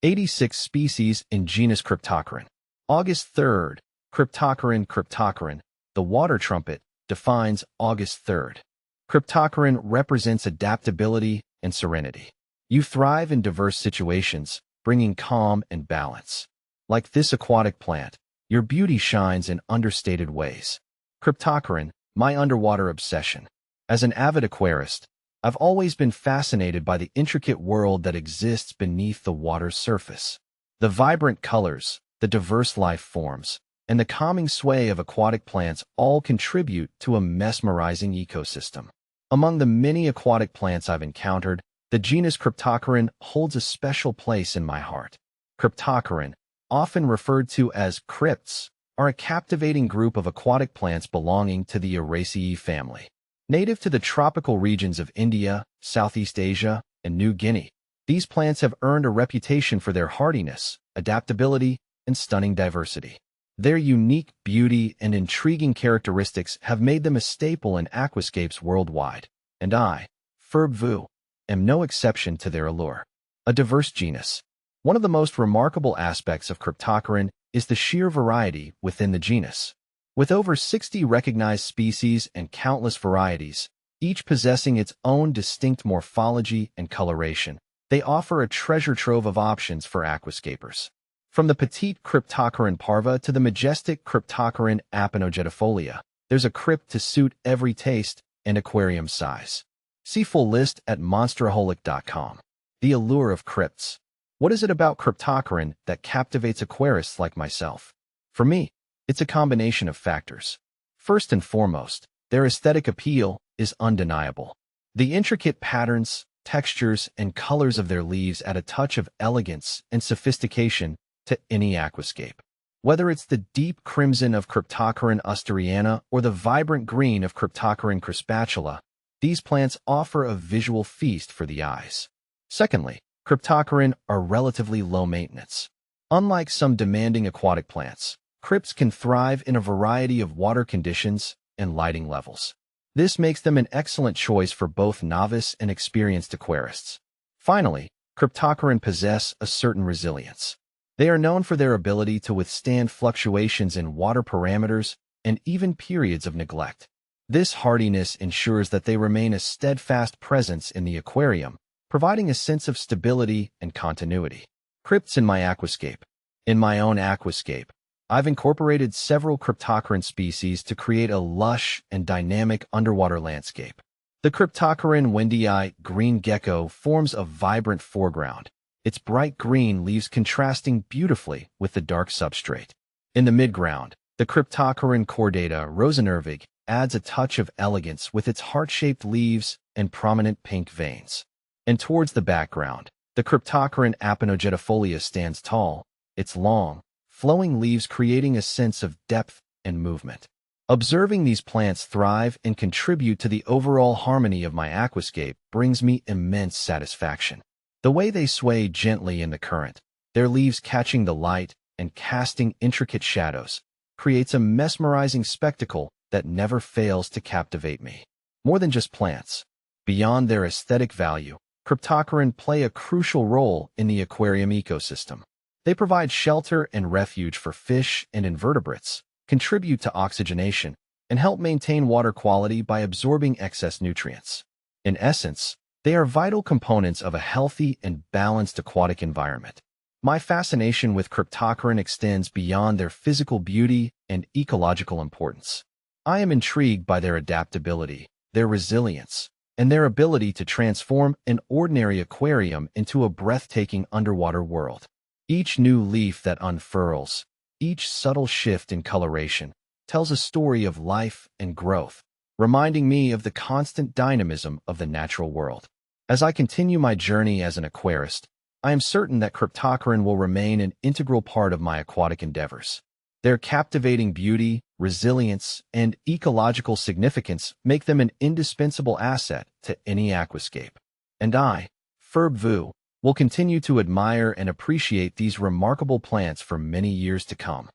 86 species in genus Cryptocoryne. August 3rd. Cryptocoryne. The water trumpet defines August 3rd. Cryptocoryne represents adaptability and serenity. You thrive in diverse situations, bringing calm and balance. Like this aquatic plant, your beauty shines in understated ways. Cryptocoryne, my underwater obsession. As an avid aquarist, I've always been fascinated by the intricate world that exists beneath the water's surface. The vibrant colors, the diverse life forms, and the calming sway of aquatic plants all contribute to a mesmerizing ecosystem. Among the many aquatic plants I've encountered, the genus Cryptocoryne holds a special place in my heart. Cryptocoryne, often referred to as crypts, are a captivating group of aquatic plants belonging to the Araceae family. Native to the tropical regions of India, Southeast Asia, and New Guinea, these plants have earned a reputation for their hardiness, adaptability, and stunning diversity. Their unique beauty and intriguing characteristics have made them a staple in aquascapes worldwide, and I, am no exception to their allure. A diverse genus. One of the most remarkable aspects of Cryptocoryne is the sheer variety within the genus. With over 60 recognized species and countless varieties, each possessing its own distinct morphology and coloration, they offer a treasure trove of options for aquascapers. From the petite Cryptocoryne parva to the majestic Cryptocoryne apinogetifolia, there's a crypt to suit every taste and aquarium size. See full list at monsteraholic.com. The allure of crypts. What is it about Cryptocoryne that captivates aquarists like myself? For me, it's a combination of factors. First and foremost, their aesthetic appeal is undeniable. The intricate patterns, textures, and colors of their leaves add a touch of elegance and sophistication to any aquascape. Whether it's the deep crimson of Cryptocoryne oesteriana or the vibrant green of Cryptocoryne crispatula, these plants offer a visual feast for the eyes. Secondly, Cryptocoryne are relatively low maintenance. Unlike some demanding aquatic plants, crypts can thrive in a variety of water conditions and lighting levels. This makes them an excellent choice for both novice and experienced aquarists. Finally, Cryptocoryne possess a certain resilience. They are known for their ability to withstand fluctuations in water parameters and even periods of neglect. This hardiness ensures that they remain a steadfast presence in the aquarium, providing a sense of stability and continuity. Crypts in my aquascape. In my own aquascape, I've incorporated several Cryptocoryne species to create a lush and dynamic underwater landscape. The Cryptocoryne wendii green gecko forms a vibrant foreground, its bright green leaves contrasting beautifully with the dark substrate. In the midground, the Cryptocoryne chordata rosenervig adds a touch of elegance with its heart-shaped leaves and prominent pink veins. And towards the background, the Cryptocoryne apinogetifolia stands tall, its long, flowing leaves creating a sense of depth and movement. Observing these plants thrive and contribute to the overall harmony of my aquascape brings me immense satisfaction. The way they sway gently in the current, their leaves catching the light and casting intricate shadows, creates a mesmerizing spectacle that never fails to captivate me. More than just plants. Beyond their aesthetic value, Cryptocoryne play a crucial role in the aquarium ecosystem. They provide shelter and refuge for fish and invertebrates, contribute to oxygenation, and help maintain water quality by absorbing excess nutrients. In essence, they are vital components of a healthy and balanced aquatic environment. My fascination with Cryptocoryne extends beyond their physical beauty and ecological importance. I am intrigued by their adaptability, their resilience, and their ability to transform an ordinary aquarium into a breathtaking underwater world. Each new leaf that unfurls, each subtle shift in coloration, tells a story of life and growth, reminding me of the constant dynamism of the natural world. As I continue my journey as an aquarist, I am certain that Cryptocoryne will remain an integral part of my aquatic endeavors. Their captivating beauty, resilience, and ecological significance make them an indispensable asset to any aquascape. And I, will continue to admire and appreciate these remarkable plants for many years to come.